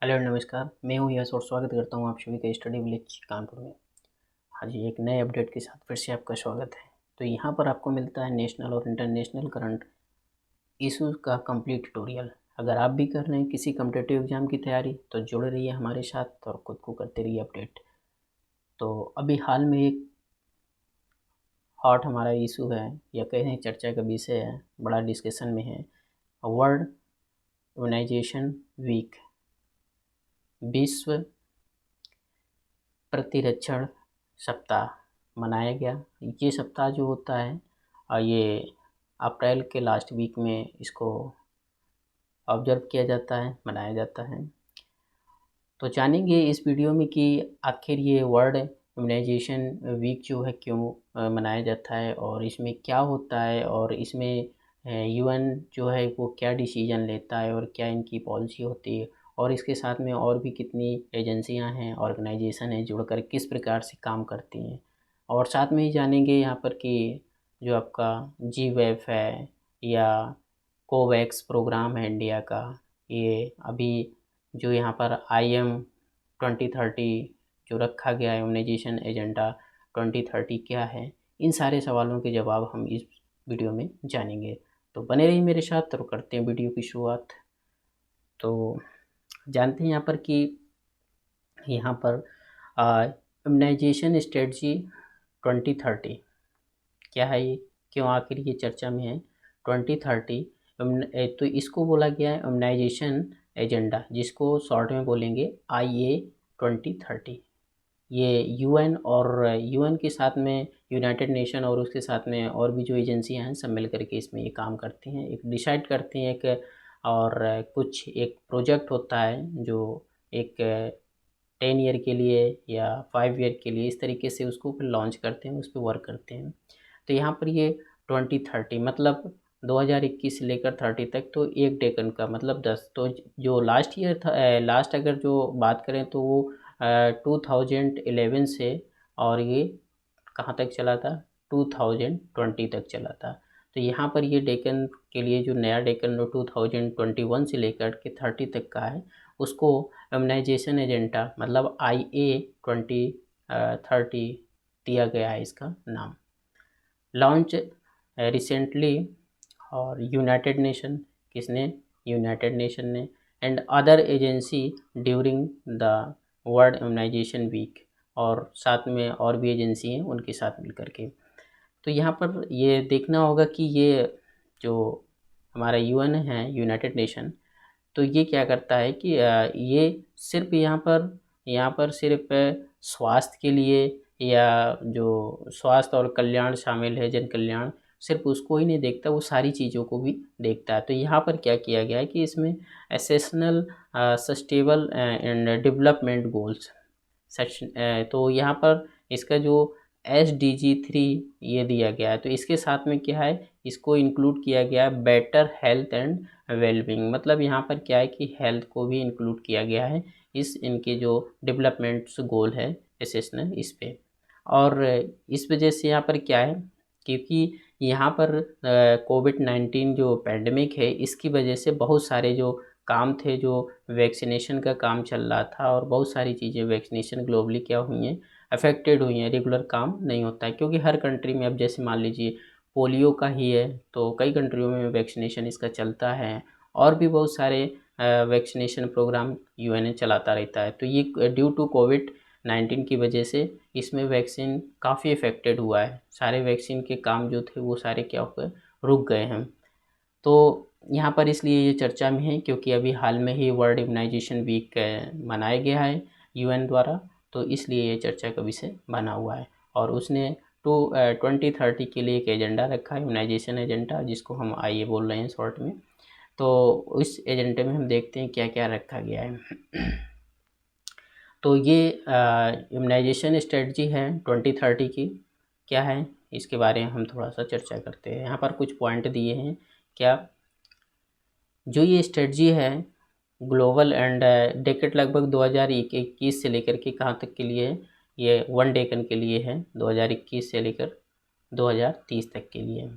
Hello नमस्कार, मैं हूँ यश और स्वागत करता हूँ आप सभी का स्टडी विलेज कानपुर में। हाँ जी, एक नए अपडेट के साथ फिर से आपका स्वागत है। तो यहाँ पर आपको मिलता है नेशनल और इंटरनेशनल करंट इशूज़ का कंप्लीट ट्यूटोरियल। अगर आप भी कर रहे हैं किसी कॉम्पिटिटिव एग्जाम की तैयारी तो जुड़े रहिए हमारे साथ और खुद को करते रहिए अपडेट। तो अभी हाल में एक हॉट हमारा इशू है या कहें चर्चा का विषय है, बड़ा डिस्कशन में है। वर्ल्ड इम्यूनाइजेशन वीक, विश्व प्रतिरक्षण सप्ताह मनाया गया। ये सप्ताह जो होता है ये अप्रैल के लास्ट वीक में इसको ऑब्जर्व किया जाता है, मनाया जाता है। तो जानेंगे इस वीडियो में कि आखिर ये वर्ल्ड इम्यूनाइजेशन वीक जो है क्यों मनाया जाता है और इसमें क्या होता है और इसमें यूएन जो है वो क्या डिसीजन लेता है और क्या इनकी पॉलिसी होती है और इसके साथ में और भी कितनी एजेंसियां हैं, ऑर्गेनाइजेशन हैं जुड़कर किस प्रकार से काम करती हैं। और साथ में ही जानेंगे यहाँ पर कि जो आपका GWAF है या कोवैक्स प्रोग्राम है इंडिया का, ये अभी जो यहाँ पर IM 2030 जो रखा गया है, इम्यूनाइजेशन एजेंडा 2030 क्या है, इन सारे सवालों के जवाब हम इस वीडियो में जानेंगे। तो बने रहिए मेरे साथ, तो करते हैं वीडियो की शुरुआत। तो जानते हैं यहाँ पर कि यहाँ पर इम्यूनाइजेशन स्ट्रेटजी 2030 क्या है, ये क्यों आखिर ये चर्चा में है। 2030 तो इसको बोला गया है इम्यूनाइजेशन एजेंडा, जिसको शॉर्ट में बोलेंगे IA 2030। ये यूएन और यूएन के साथ में यूनाइटेड नेशन और उसके साथ में और भी जो एजेंसियां हैं सब मिल करके इसमें ये काम करती हैं, एक डिसाइड करती हैं एक, और कुछ एक प्रोजेक्ट होता है जो एक 10 ईयर के लिए या 5 ईयर के लिए इस तरीके से उसको फिर लॉन्च करते हैं, उस पर वर्क करते हैं। तो यहाँ पर ये 2030 मतलब 2021 से लेकर 30 तक, तो एक डेकन का मतलब 10। तो जो लास्ट ईयर था, लास्ट अगर जो बात करें तो वो 2011 से और ये कहाँ तक चला था, 2020 तक चला था। तो यहाँ पर ये डेकन के लिए जो नया डेकन 2021 से लेकर के 30 तक का है, उसको इम्यूनाइजेशन एजेंडा मतलब IA 2030 दिया गया है इसका नाम। लॉन्च रिसेंटली और यूनाइटेड नेशन, किसने, यूनाइटेड नेशन ने, and other agency during the world immunization week, और साथ में और भी एजेंसी हैं उनके साथ मिलकर के। तो यहाँ पर ये देखना होगा कि ये जो हमारा यूएन है, यूनाइटेड नेशन, तो ये क्या करता है कि ये सिर्फ यहाँ पर सिर्फ स्वास्थ्य के लिए या जो स्वास्थ्य और कल्याण शामिल है, जन कल्याण, सिर्फ उसको ही नहीं देखता, वो सारी चीज़ों को भी देखता है। तो यहाँ पर क्या किया गया है कि इसमें एसेशनल सस्टेबल एंड डेवलपमेंट गोल्स तो यहाँ पर इसका जो SDG 3 ये दिया गया है, तो इसके साथ में क्या है, इसको इंक्लूड किया गया है बेटर हेल्थ एंड वेलबींग। मतलब यहाँ पर क्या है कि हेल्थ को भी इंक्लूड किया गया है इस इनके जो डेवलपमेंट्स गोल है एसेशनल इस पे। और इस वजह से यहाँ पर क्या है, क्योंकि यहाँ पर कोविड-19 जो पैंडमिक है इसकी वजह से बहुत सारे जो काम थे, जो वैक्सीनेशन का काम चल रहा था और बहुत सारी चीज़ें वैक्सीनेशन ग्लोबली क्या हुई हैं, अफेक्टेड हुई हैं, रेगुलर काम नहीं होता है। क्योंकि हर कंट्री में अब जैसे मान लीजिए पोलियो का ही है तो कई कंट्रियों में वैक्सीनेशन इसका चलता है, और भी बहुत सारे वैक्सीनेशन प्रोग्राम यूएन चलाता रहता है। तो ये ड्यू टू कोविड-19 की वजह से इसमें वैक्सीन काफ़ी इफ़ेक्टेड हुआ है, सारे वैक्सीन के काम जो थे वो सारे क्या हो गए, रुक गए हैं। तो यहाँ पर इसलिए ये चर्चा में है क्योंकि अभी हाल में ही वर्ल्ड इम्यूनाइजेशन वीक मनाया गया है यूएन द्वारा, तो इसलिए ये चर्चा का विषय बना हुआ है। और उसने 2030 के लिए एक एजेंडा रखा है, इम्यूनाइजेशन एजेंडा, जिसको हम IA बोल रहे हैं शॉर्ट में। तो इस एजेंडे में हम देखते हैं क्या क्या रखा गया है। तो ये इम्यूनाइजेशन स्ट्रेटजी है 2030 की, क्या है इसके बारे में हम थोड़ा सा चर्चा करते हैं। यहाँ पर कुछ पॉइंट दिए हैं। क्या जो ये स्ट्रेटजी है ग्लोबल एंड डेकेड लगभग 2021 से लेकर के कहाँ तक के लिए है, ये 1 डेकन के लिए है, 2021 से लेकर 2030 तक के लिए।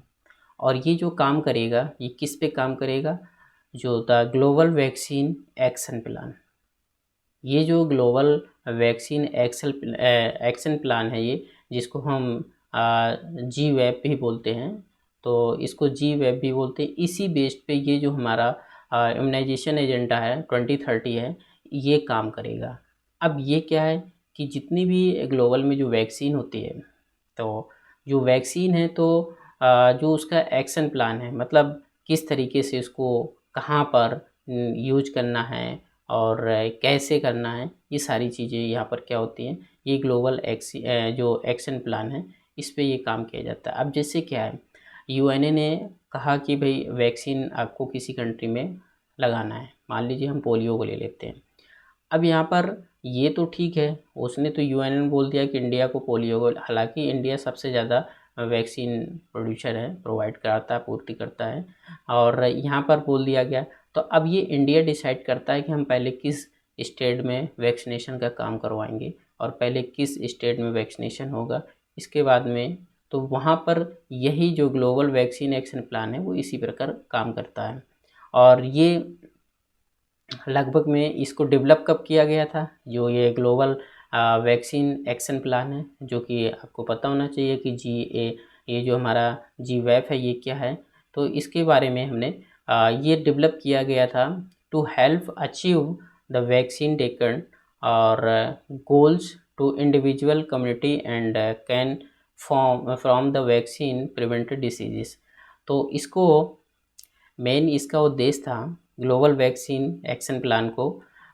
और ये जो काम करेगा, ये किस पे काम करेगा, जो the global vaccine action plan, ये जो ग्लोबल वैक्सीन एक्शन प्लान है, ये जिसको हम जी वेब भी बोलते हैं, तो इसको जी वेब भी बोलते हैं। इसी बेस्ड पे ये जो हमारा इम्यूनाइजेशन एजेंडा है 2030 है, ये काम करेगा। अब ये क्या है कि जितनी भी ग्लोबल में जो वैक्सीन होती है, तो जो वैक्सीन है तो जो उसका एक्शन प्लान है, मतलब किस तरीके से उसको कहाँ पर यूज करना है और कैसे करना है, ये सारी चीज़ें यहाँ पर क्या होती हैं, ये ग्लोबल जो एक्शन प्लान है, इस पे ये काम किया जाता है। अब जैसे क्या है, यूएनए ने कहा कि भाई वैक्सीन आपको किसी कंट्री में लगाना है, मान लीजिए हम पोलियो को ले लेते हैं। अब यहाँ पर ये तो ठीक है, उसने तो यूएनए ने बोल दिया कि इंडिया को पोलियो को, हालांकि इंडिया सबसे ज़्यादा वैक्सीन प्रोड्यूसर है, प्रोवाइड कराता है, पूर्ति करता है, और यहाँ पर बोल दिया गया। तो अब ये इंडिया डिसाइड करता है कि हम पहले किस स्टेट में वैक्सीनेशन का काम करवाएंगे और पहले किस स्टेट में वैक्सीनेशन होगा, इसके बाद में। तो वहाँ पर यही जो ग्लोबल वैक्सीन एक्शन प्लान है वो इसी प्रकार काम करता है। और ये लगभग में इसको डेवलप कब किया गया था, जो ये ग्लोबल वैक्सीन एक्शन प्लान है, जो कि आपको पता होना चाहिए कि ये जो हमारा जी वेफ है ये क्या है। तो इसके बारे में हमने ये डेवलप किया गया था to help achieve the vaccine taken और goals to individual community and can from the vaccine prevented diseases. तो इसको मेन इसका उद्देश्य था ग्लोबल वैक्सीन एक्शन प्लान को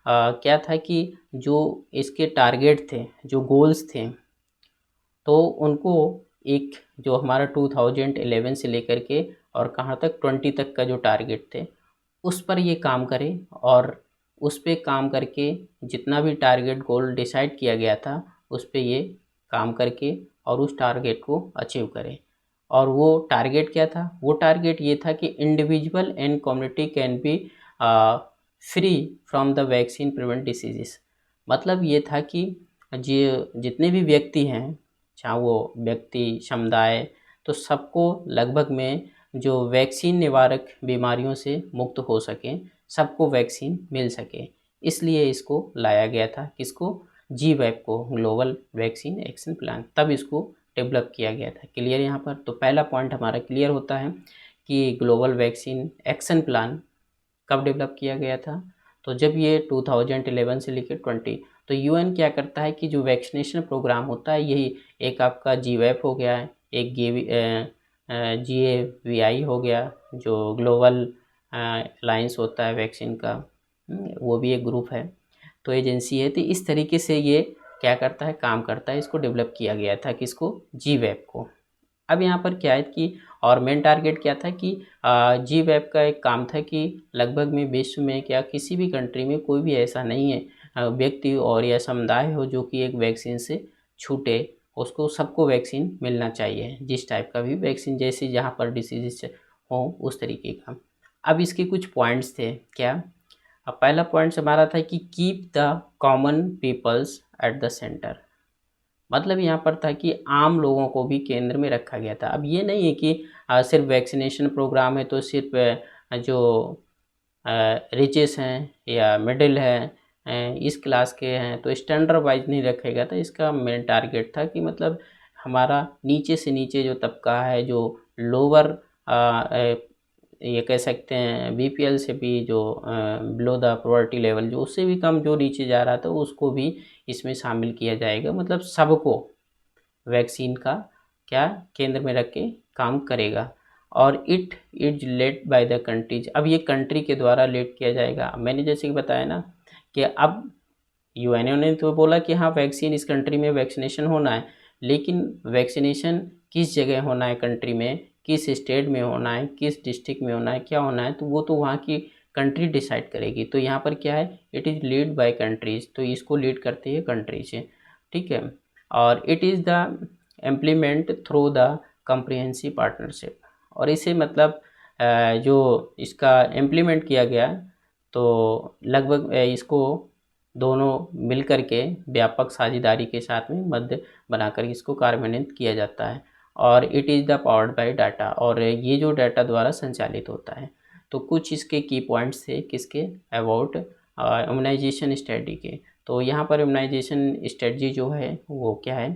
क्या था कि जो इसके टारगेट थे, जो गोल्स थे, तो उनको एक जो हमारा 2011 से लेकर के और कहाँ तक 20 तक का जो टारगेट थे, उस पर ये काम करे और उस पे काम करके जितना भी टारगेट गोल डिसाइड किया गया था उस पे ये काम करके और उस टारगेट को अचीव करे। और वो टारगेट क्या था, वो टारगेट ये था कि individual and community can be free from the vaccine prevent diseases. मतलब ये था कि जितने भी व्यक्ति हैं, चाहे वो व्यक्ति समुदाय, तो सबको लगभग में जो वैक्सीन निवारक बीमारियों से मुक्त हो सकें, सबको वैक्सीन मिल सके, इसलिए इसको लाया गया था। किसको? जी वेब को, ग्लोबल वैक्सीन एक्शन प्लान, तब इसको डेवलप किया गया था। क्लियर यहाँ पर? तो पहला पॉइंट हमारा क्लियर होता है कि ग्लोबल वैक्सीन एक्शन प्लान कब डेवलप किया गया था, तो जब ये 2011 से लेकर 20। तो यूएन क्या करता है कि जो वैक्सीनेशन प्रोग्राम होता है, यही एक आपका जी वेप हो गया है, एक GAVI हो गया, जो ग्लोबल अलायंस होता है वैक्सीन का, वो भी एक ग्रुप है, तो एजेंसी है। तो इस तरीके से ये क्या करता है, काम करता है। इसको डेवलप किया गया था, किसको? जी वेब को। अब यहाँ पर क्या है कि और मेन टारगेट क्या था कि जी वेब का एक काम था कि लगभग में विश्व में क्या किसी भी कंट्री में कोई भी ऐसा नहीं है व्यक्ति और या समुदाय हो जो कि एक वैक्सीन से छूटे, उसको सबको वैक्सीन मिलना चाहिए, जिस टाइप का भी वैक्सीन, जैसे जहाँ पर डिसीज हो उस तरीके का। अब इसके कुछ पॉइंट्स थे क्या। अब पहला पॉइंट्स हमारा था कि keep the common peoples at the centre. मतलब यहाँ पर था कि आम लोगों को भी केंद्र में रखा गया था। अब ये नहीं है कि सिर्फ वैक्सीनेशन प्रोग्राम है तो सिर्फ जो रिचेस हैं या मिडिल है, इस क्लास के हैं, तो स्टैंडर्ड वाइज नहीं रखेगा था। इसका मेन टारगेट था कि मतलब हमारा नीचे से नीचे जो तबका है, जो लोअर ये कह सकते हैं बीपीएल से भी, जो बिलो द पॉवर्टी लेवल, जो उससे भी कम जो नीचे जा रहा था, उसको भी इसमें शामिल किया जाएगा। मतलब सबको वैक्सीन का क्या केंद्र में रख के काम करेगा। और it is led by the countries. अब ये कंट्री के द्वारा लेड किया जाएगा। मैंने जैसे कि बताया ना कि अब यूएनओ ने तो बोला कि हाँ वैक्सीन इस कंट्री में वैक्सीनेशन होना है, लेकिन वैक्सीनेशन किस जगह होना है कंट्री में, किस स्टेट में होना है, किस डिस्ट्रिक्ट में होना है, क्या होना है, तो वो तो वहाँ की कंट्री डिसाइड करेगी। तो यहाँ पर क्या है, it is lead by countries, तो इसको लीड करती है कंट्रीज, ठीक है। और it is the implement through the comprehensive partnership. और इसे मतलब जो इसका इम्प्लीमेंट किया गया, तो लगभग इसको दोनों मिल कर के व्यापक साझेदारी के साथ में मध्य बनाकर इसको कार्यान्वित किया जाता है। और it is the powered by data, और ये जो डाटा द्वारा संचालित होता है। तो कुछ इसके की पॉइंट्स थे किसके, अबाउट इम्यूनाइजेशन स्ट्रेटजी के। तो यहाँ पर इम्यूनाइजेशन स्ट्रेटजी जो है वो क्या है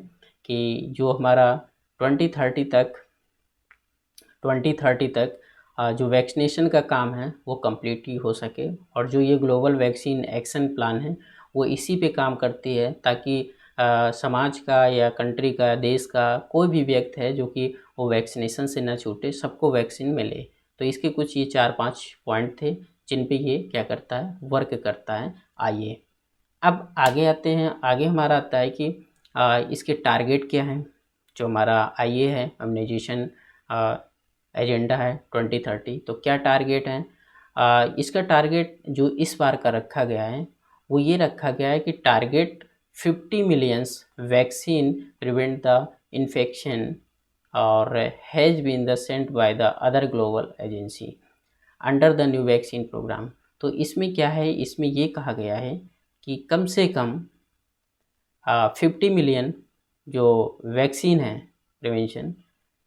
कि जो हमारा 2030 तक जो वैक्सीनेशन का काम है वो कंप्लीट हो सके, और जो ये ग्लोबल वैक्सीन एक्शन प्लान है वो इसी पे काम करती है, ताकि समाज का या कंट्री का, देश का कोई भी व्यक्ति है जो कि वो वैक्सीनेशन से ना छूटे, सबको वैक्सीन मिले। तो इसके कुछ ये 4-5 पॉइंट थे जिन पे ये क्या करता है, वर्क करता है। आइए अब आगे आते हैं। आगे हमारा आता है कि इसके टारगेट क्या हैं। जो हमारा आईए है, इम्यूनाइजेशन एजेंडा है 2030, तो क्या टारगेट है इसका? टारगेट जो इस बार का रखा गया है वो ये रखा गया है कि target 50 millions vaccine prevent the infection और has been the sent by the other global agency under the new vaccine program. तो इसमें क्या है, इसमें ये कहा गया है कि कम से कम 50 मिलियन जो वैक्सीन है प्रिवेंशन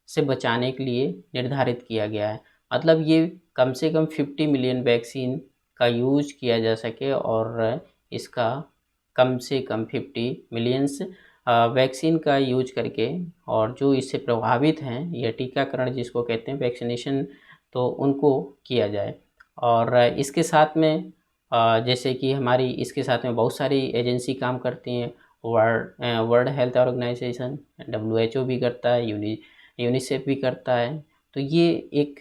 से बचाने के लिए निर्धारित किया गया है। मतलब ये कम से कम 50 मिलियन वैक्सीन का यूज किया जा सके, और इसका कम से कम 50 मिलियंस वैक्सीन का यूज करके, और जो इससे प्रभावित हैं या टीकाकरण जिसको कहते हैं वैक्सीनेशन, तो उनको किया जाए। और इसके साथ में जैसे कि हमारी इसके साथ में बहुत सारी एजेंसी काम करती हैं। वर्ल्ड हेल्थ ऑर्गेनाइजेशन WHO भी करता है, यूनिसेफ भी करता है। तो ये एक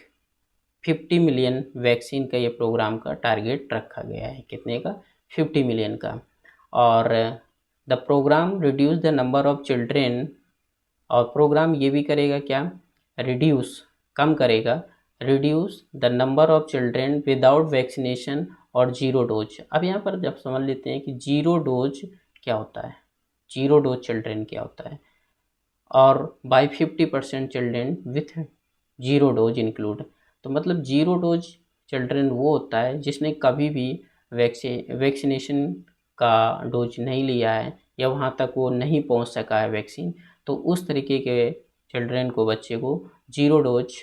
50 मिलियन वैक्सीन का ये प्रोग्राम का टारगेट रखा गया है। कितने का? 50 मिलियन का। और the programme reduce the number of children, और प्रोग्राम ये भी करेगा क्या, रिड्यूस, कम करेगा, reduce the number of children without vaccination और जीरो डोज। अब यहाँ पर जब समझ लेते हैं कि जीरो डोज क्या होता है, जीरो डोज चिल्ड्रेन क्या होता है, और by 50% children with zero dose include. तो मतलब जीरो डोज चिल्ड्रेन वो होता है जिसने कभी भी वैक्सीनेशन का डोज नहीं लिया है, या वहाँ तक वो नहीं पहुँच सका है वैक्सीन। तो उस तरीके के चिल्ड्रेन को, बच्चे को जीरो डोज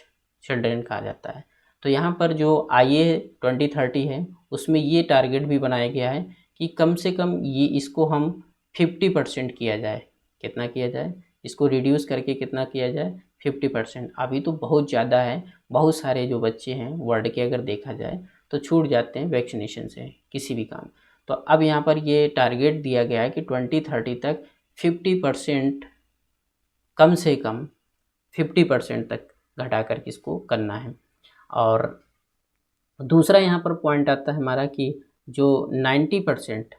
चिल्ड्रेन कहा जाता है। तो यहाँ पर जो आईए 2030 है उसमें ये टारगेट भी बनाया गया है कि कम से कम ये इसको हम 50% किया जाए। कितना किया जाए? इसको रिड्यूस करके कितना किया जाए? 50%। अभी तो बहुत ज़्यादा है, बहुत सारे जो बच्चे हैं वर्ल्ड के अगर देखा जाए तो छूट जाते हैं वैक्सीनेशन से किसी भी काम। तो अब यहाँ पर ये टारगेट दिया गया है कि 2030 तक 50%, कम से कम 50% तक घटा कर किसको करना है। और दूसरा यहाँ पर पॉइंट आता है हमारा कि जो 90%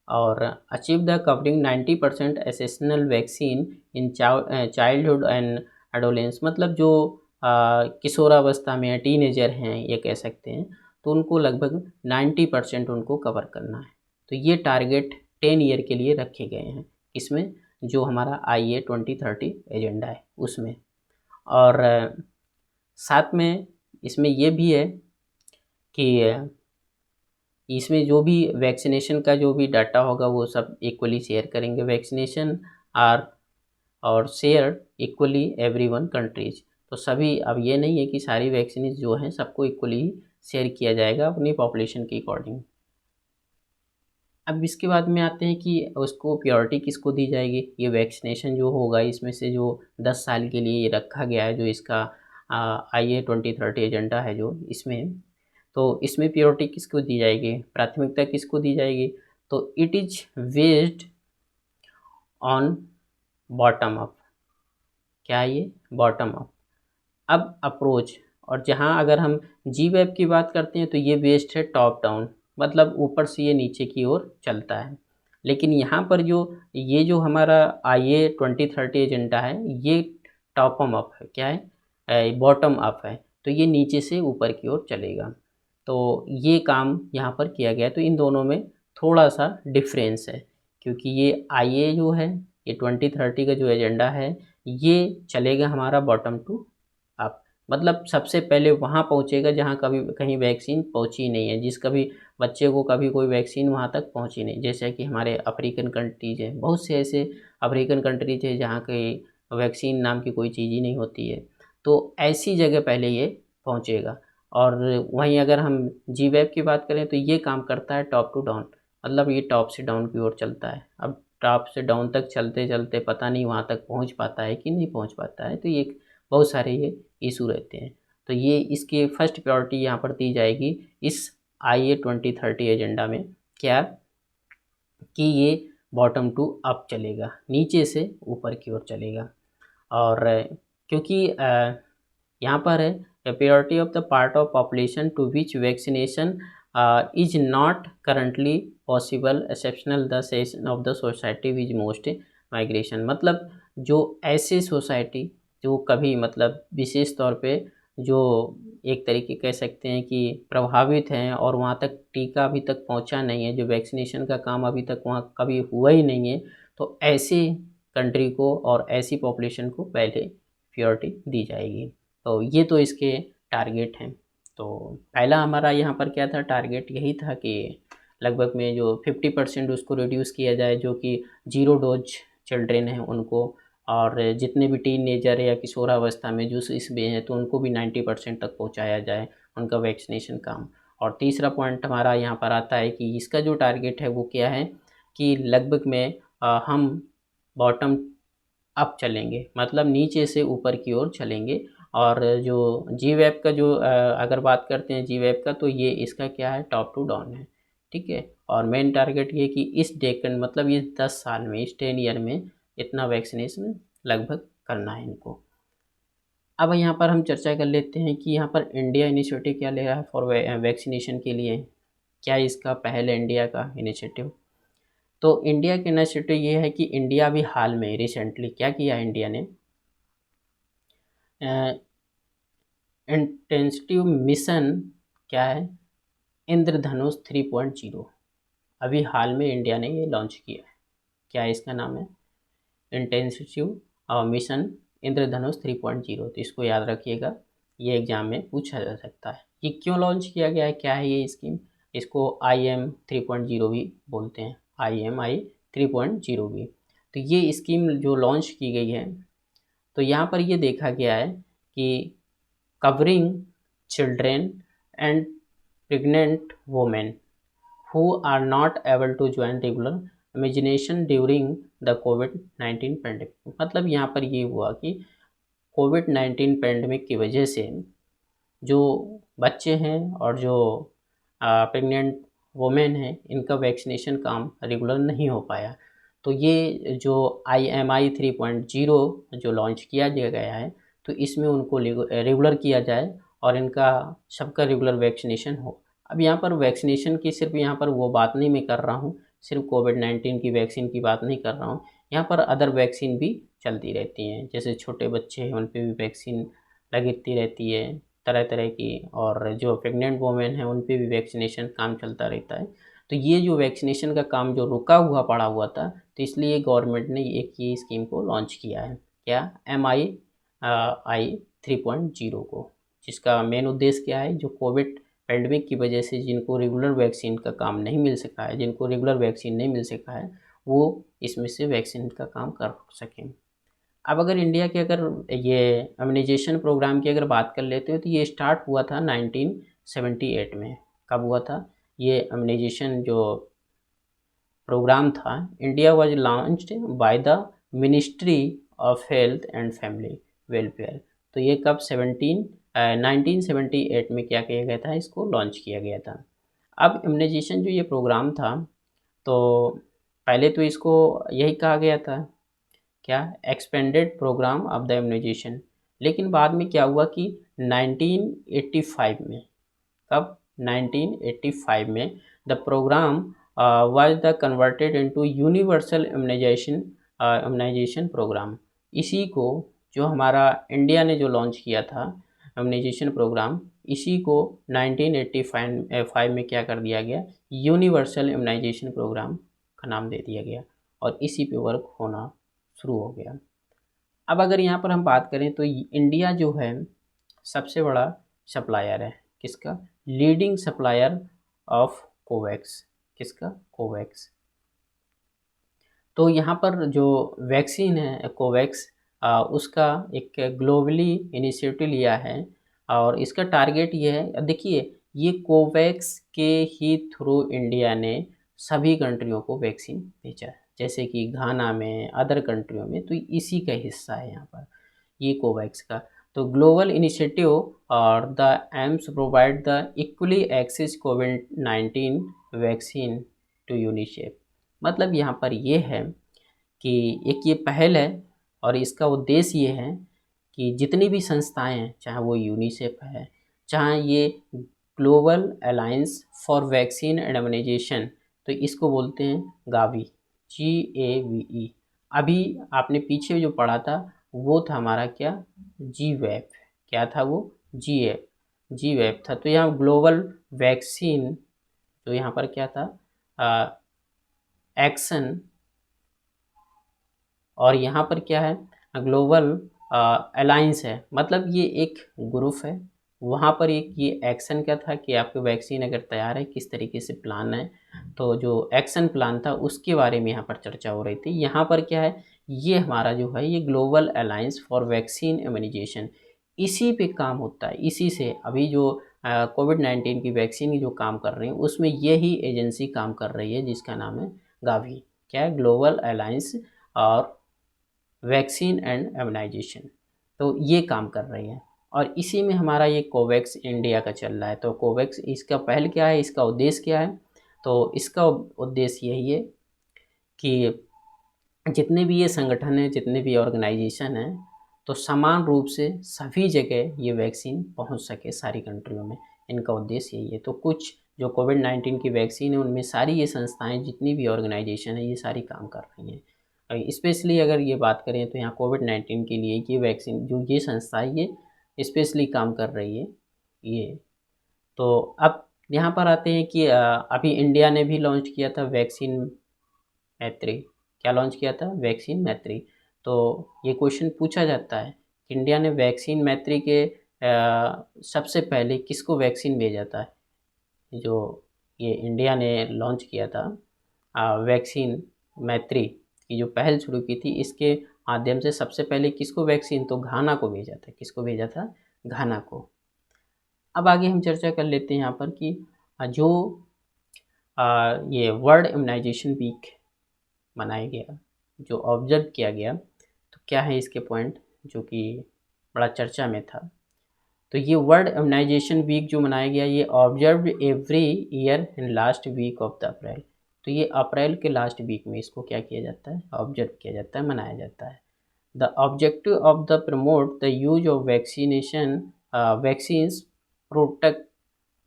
और achieve the covering 90% essential vaccine in childhood and adolescence. मतलब जो किशोरावस्था में या टीनेजर हैं ये कह सकते हैं, तो उनको लगभग 90% उनको कवर करना है। तो ये टारगेट 10 ईयर के लिए रखे गए हैं इसमें, जो हमारा आईए 2030 एजेंडा है उसमें। और साथ में इसमें ये भी है कि इसमें जो भी वैक्सीनेशन का जो भी डाटा होगा वो सब इक्वली शेयर करेंगे। वैक्सीनेशन आर और शेयर इक्वली एवरीवन कंट्रीज। तो सभी, अब ये नहीं है कि सारी वैक्सीन जो हैं सबको इक्वली शेयर किया जाएगा अपनी पॉपुलेशन के अकॉर्डिंग। अब इसके बाद में आते हैं कि उसको प्रायोरिटी किसको दी जाएगी। ये वैक्सीनेशन जो होगा इसमें से जो 10 साल के लिए ये रखा गया है, जो इसका आईए 2030 एजेंडा है जो इसमें, तो इसमें प्रायोरिटी किसको दी जाएगी, प्राथमिकता किसको दी जाएगी? तो it is based on bottom up. क्या है ये? Bottom up. अब अप्रोच, और जहाँ अगर हम जी वेब की बात करते हैं तो ये बेस्ड है टॉप डाउन, मतलब ऊपर से ये नीचे की ओर चलता है। लेकिन यहाँ पर जो ये जो हमारा आईए 2030 एजेंडा है ये टॉपम अप है। क्या है? बॉटम अप है। तो ये नीचे से ऊपर की ओर चलेगा। तो ये काम यहाँ पर किया गया है। तो इन दोनों में थोड़ा सा डिफरेंस है, क्योंकि ये आईए जो है, ये 2030 का जो एजेंडा है ये चलेगा हमारा बॉटम टू अप। मतलब सबसे पहले वहाँ पहुँचेगा जहाँ कभी कहीं वैक्सीन पहुँची नहीं है, जिस कभी बच्चे को कभी कोई वैक्सीन वहाँ तक पहुँची नहीं। जैसे कि हमारे अफ्रीकन कंट्रीज़ हैं, बहुत से ऐसे अफ्रीकन कंट्रीज़ हैं जहाँ की वैक्सीन नाम की कोई चीज़ ही नहीं होती है। तो ऐसी जगह पहले ये पहुँचेगा। और वहीं अगर हम जी वेब की बात करें तो ये काम करता है टॉप टू डाउन, मतलब ये टॉप से डाउन की ओर चलता है। अब टॉप से डाउन तक चलते चलते पता नहीं वहाँ तक पहुँच पाता है कि नहीं पहुँच पाता है, तो ये बहुत सारे ये इशू रहते हैं। तो ये इसकी फर्स्ट प्रायोरिटी यहाँ पर दी जाएगी इस IA 2030 एजेंडा में, क्या कि ये बॉटम टू अप चलेगा, नीचे से ऊपर की ओर चलेगा। और क्योंकि यहाँ पर है priority of the part of population to which vaccination is not currently possible exceptional the session of the society which most migration, मतलब जो ऐसे सोसाइटी जो कभी मतलब विशेष तौर पे जो एक तरीके कह सकते हैं कि प्रभावित हैं और वहाँ तक टीका अभी तक पहुँचा नहीं है, जो वैक्सीनेशन का काम अभी तक वहाँ कभी हुआ ही नहीं है, तो ऐसी कंट्री को और ऐसी पॉपुलेशन को पहले प्रायोरिटी दी जाएगी। तो ये तो इसके टारगेट हैं। तो पहला हमारा यहाँ पर क्या था, टारगेट यही था कि लगभग में जो 50% उसको रिड्यूस किया जाए, जो कि 0 डोज चिल्ड्रेन हैं उनको, और जितने भी टीनेजर या किशोरावस्था में जो इसमें हैं तो उनको भी 90% तक पहुँचाया जाए उनका वैक्सीनेशन काम। और तीसरा पॉइंट हमारा यहाँ पर आता है कि इसका जो टारगेट है वो क्या है कि लगभग में हम बॉटम अप चलेंगे, मतलब नीचे से ऊपर की ओर चलेंगे। और जो जी वेब का जो अगर बात करते हैं जी वेब का, तो ये इसका क्या है, टॉप टू डाउन है, ठीक है। और मेन टारगेट ये कि इस डेकन मतलब ये 10 साल में, इस 10 ईयर में इतना वैक्सीनेशन लगभग करना है इनको। अब यहाँ पर हम चर्चा कर लेते हैं कि यहाँ पर इंडिया इनिशिएटिव क्या ले रहा है फॉर वैक्सीनेशन के लिए, क्या इसका पहल है इंडिया का इनिशिएटिव। तो इंडिया का इनिशिएटिव ये है कि इंडिया भी हाल में रिसेंटली क्या किया है इंडिया ने, इंटेंसिव मिशन क्या है, इंद्रधनुष 3.0, अभी हाल में इंडिया ने ये लॉन्च किया है। क्या इसका नाम है, इंटेंसिव मिशन इंद्रधनुष 3.0। तो इसको याद रखिएगा, ये एग्जाम में पूछा जा सकता है। ये क्यों लॉन्च किया गया है, क्या है ये स्कीम, इसको IM 3.0 भी बोलते हैं, IMI 3.0 भी। तो ये स्कीम जो लॉन्च की गई है, तो यहाँ पर ये देखा गया है कि covering children and pregnant women who are not able to join regular immunization during the COVID-19 pandemic। मतलब यहाँ पर ये हुआ कि COVID-19 पैंडमिक की वजह से जो बच्चे हैं और जो प्रेग्नेंट वोमेन हैं, इनका वैक्सीनेशन काम रेगुलर नहीं हो पाया। तो ये जो IMI 3.0 जो लॉन्च किया गया है, तो इसमें उनको रेगुलर किया जाए और इनका सबका रेगुलर वैक्सीनेशन हो। अब यहाँ पर वैक्सीनेशन की सिर्फ यहाँ पर वो बात नहीं मैं कर रहा हूँ, सिर्फ COVID-19 की वैक्सीन की बात नहीं कर रहा हूँ, यहाँ पर अदर वैक्सीन भी चलती रहती हैं। जैसे छोटे बच्चे हैं उन पर भी वैक्सीन लगती रहती है तरह तरह की, और जो प्रेग्नेंट वोमेन हैं उन पे भी वैक्सीनेशन काम चलता रहता है। तो ये जो वैक्सीनेशन का काम जो रुका हुआ पड़ा हुआ था, तो इसलिए गवर्नमेंट ने एक ये स्कीम को लॉन्च किया है, क्या, MI 3.0 को, जिसका मेन उद्देश्य क्या है, जो कोविड पैंडमिक की वजह से जिनको रेगुलर वैक्सीन का काम नहीं मिल सका है, जिनको रेगुलर वैक्सीन नहीं मिल सका है, वो इसमें से वैक्सीन का काम कर सकें। अब अगर इंडिया के अगर ये इम्यूनाइजेशन प्रोग्राम की अगर बात कर लेते हो, तो ये स्टार्ट हुआ था 1978 में। कब हुआ था ये इम्यूनाइजेशन जो प्रोग्राम था, India was launched by the ministry of health and family welfare. तो ये कब 1978 में क्या किया गया था, इसको लॉन्च किया गया था। अब इम्यूनाइजेशन जो ये प्रोग्राम था, तो पहले तो इसको यही कहा गया था, क्या, expanded programme of the immunization. लेकिन बाद में क्या हुआ कि 1985 में, कब, 1985 में the programme was the converted into universal immunization programme. इसी को जो हमारा इंडिया ने जो लॉन्च किया था इम्यूनाइजेशन प्रोग्राम, इसी को 1985 में क्या कर दिया गया, यूनिवर्सल इम्यूनाइजेशन प्रोग्राम का नाम दे दिया गया, और इसी पे वर्क होना शुरू हो गया। अब अगर यहाँ पर हम बात करें तो इंडिया जो है सबसे बड़ा सप्लायर है, किसका, लीडिंग सप्लायर ऑफ कोवैक्स, किसका, कोवैक्स। तो यहाँ पर जो वैक्सीन है कोवैक्स, उसका एक ग्लोबली इनिशिएटिव लिया है और इसका टारगेट ये है, देखिए ये कोवैक्स के ही थ्रू इंडिया ने सभी कंट्रियों को वैक्सीन भेजा है, जैसे कि घाना में, अदर कंट्रियों में, तो इसी का हिस्सा है यहाँ पर ये कोवैक्स का। तो ग्लोबल इनिशिएटिव और the aims provide the equally access कोविड-19 वैक्सीन टू यूनिसेफ। मतलब यहाँ पर ये है कि एक ये पहल है और इसका उद्देश्य ये है कि जितनी भी संस्थाएं हैं, चाहे वो यूनिसेफ है, चाहे ये global alliance for vaccine and immunization, तो इसको बोलते हैं गावी, GAVE। अभी आपने पीछे जो पढ़ा था वो था हमारा क्या, GWAP। क्या था वो, GWAP था। तो यहाँ ग्लोबल वैक्सीन, तो यहाँ पर क्या था, एक्शन, और यहाँ पर क्या है, ग्लोबल अलायंस है, मतलब ये एक ग्रुप है। वहाँ पर एक ये एक्शन का था कि आपकी वैक्सीन अगर तैयार है किस तरीके से प्लान है, तो जो एक्शन प्लान था उसके बारे में यहाँ पर चर्चा हो रही थी। यहाँ पर क्या है, ये हमारा जो है ये global alliance for vaccine immunization, इसी पे काम होता है। इसी से अभी जो कोविड-19 की वैक्सीन की जो काम कर रही है उसमें यही एजेंसी काम कर रही है जिसका नाम है गावी। क्या है, ग्लोबल अलायंस और वैक्सीन एंड इम्यूनाइजेशन, तो ये काम कर रही है। और इसी में हमारा ये कोवैक्स इंडिया का चल रहा है। तो कोवैक्स, इसका पहल क्या है, इसका उद्देश्य क्या है, तो इसका उद्देश्य यही है कि जितने भी ये संगठन हैं, जितने भी ऑर्गेनाइजेशन हैं, तो समान रूप से सभी जगह ये वैक्सीन पहुंच सके सारी कंट्रियों में, इनका उद्देश्य यही है। तो कुछ जो कोविड-19 की वैक्सीन है उनमें सारी ये संस्थाएं, जितनी भी ऑर्गेनाइजेशन है, ये सारी काम कर रही हैं। स्पेशली अगर ये बात करें तो यहाँ कोविड-19 के लिए ये वैक्सीन, जो ये संस्था है ये स्पेशली काम कर रही है ये। तो अब यहाँ पर आते हैं कि अभी इंडिया ने भी लॉन्च किया था वैक्सीन मैत्री। क्या लॉन्च किया था, वैक्सीन मैत्री। तो ये क्वेश्चन पूछा जाता है कि इंडिया ने वैक्सीन मैत्री के सबसे पहले किसको वैक्सीन भेजा था। जो ये इंडिया ने लॉन्च किया था वैक्सीन मैत्री की जो पहल शुरू की थी, इसके माध्यम से सबसे पहले किसको वैक्सीन, तो घाना को भेजा था। किसको भेजा था, घाना को। अब आगे हम चर्चा कर लेते हैं यहाँ पर कि जो ये वर्ल्ड इम्यूनाइजेशन वीक मनाया गया, जो ऑब्जर्व किया गया, तो क्या है इसके पॉइंट जो कि बड़ा चर्चा में था। तो ये वर्ल्ड इम्यूनाइजेशन वीक जो मनाया गया, ये observe every year in last week of the April. तो ये अप्रैल के लास्ट वीक में इसको क्या किया जाता है, ऑब्जर्व किया जाता है, मनाया जाता है। The objective of the promote the use of vaccination vaccines protect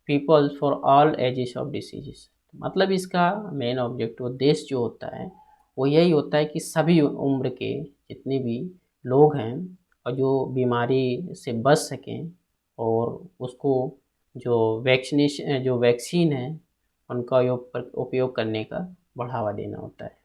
people for all ages of diseases. मतलब इसका मेन ऑब्जेक्टिव, उद्देश्य जो होता है वो यही होता है कि सभी उम्र के जितने भी लोग हैं और जो बीमारी से बच सकें, और उसको जो वैक्सीनेशन, जो वैक्सीन है उनका उपयोग करने का बढ़ावा देना होता है।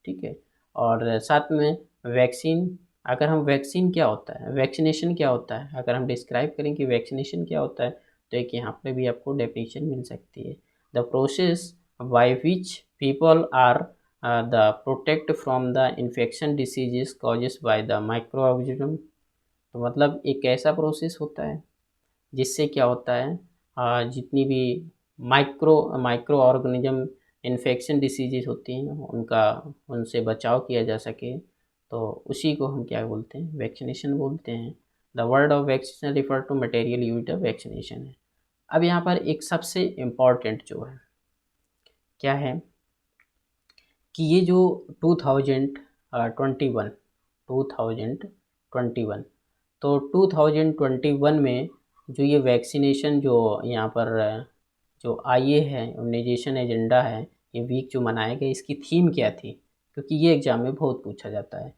ठीक है। और साथ में वैक्सीन, अगर हम वैक्सीन क्या होता है, वैक्सीनेशन क्या होता है, अगर हम डिस्क्राइब करें कि वैक्सीनेशन क्या होता है, तो एक यहाँ पे भी आपको डेफिनेशन मिल सकती है। The process by which people are the protect from the infection diseases causes by the micro organism. तो मतलब एक ऐसा प्रोसेस होता है जिससे क्या होता है, जितनी भी माइक्रो ऑर्गेनिज्म इन्फेक्शन डिसीजेज होती हैं उनका, उनसे बचाव किया जा सके, तो उसी को हम क्या बोलते हैं, वैक्सीनेशन बोलते हैं। The word of vaccination refer to material used of vaccination है। अब यहाँ पर एक सबसे इम्पॉर्टेंट जो है क्या है कि ये जो 2021 2021, तो 2021 में जो ये वैक्सीनेशन जो यहाँ पर जो आई है, इम्यूनाइजेशन एजेंडा है, ये वीक जो मनाया गया, इसकी थीम क्या थी, क्योंकि ये एग्जाम में बहुत पूछा जाता है।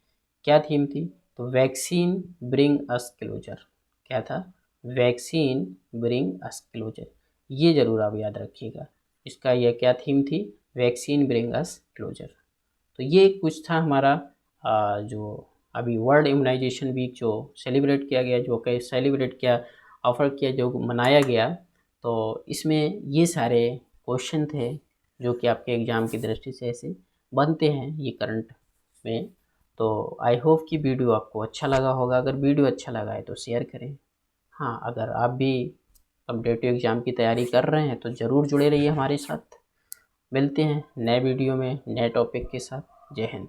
क्या थीम थी, तो वैक्सीन ब्रिंग अस क्लोजर। क्या था, वैक्सीन ब्रिंग अस क्लोजर। ये ज़रूर आप याद रखिएगा, इसका ये क्या थीम थी, वैक्सीन ब्रिंग अस क्लोजर। तो ये कुछ था हमारा जो अभी वर्ल्ड इम्यूनाइजेशन वीक जो सेलिब्रेट किया गया, जो कि सेलिब्रेट किया, ऑफर किया, जो मनाया गया, तो इसमें ये सारे क्वेश्चन थे जो कि आपके एग्ज़ाम की दृष्टि से ऐसे बनते हैं ये करंट में। तो आई होप कि वीडियो आपको अच्छा लगा होगा। अगर वीडियो अच्छा लगा है तो शेयर करें, हाँ, अगर आप भी कॉम्पिटिटिव एग्ज़ाम की तैयारी कर रहे हैं तो ज़रूर जुड़े रहिए हमारे साथ। मिलते हैं नए वीडियो में नए टॉपिक के साथ। जय हिंद।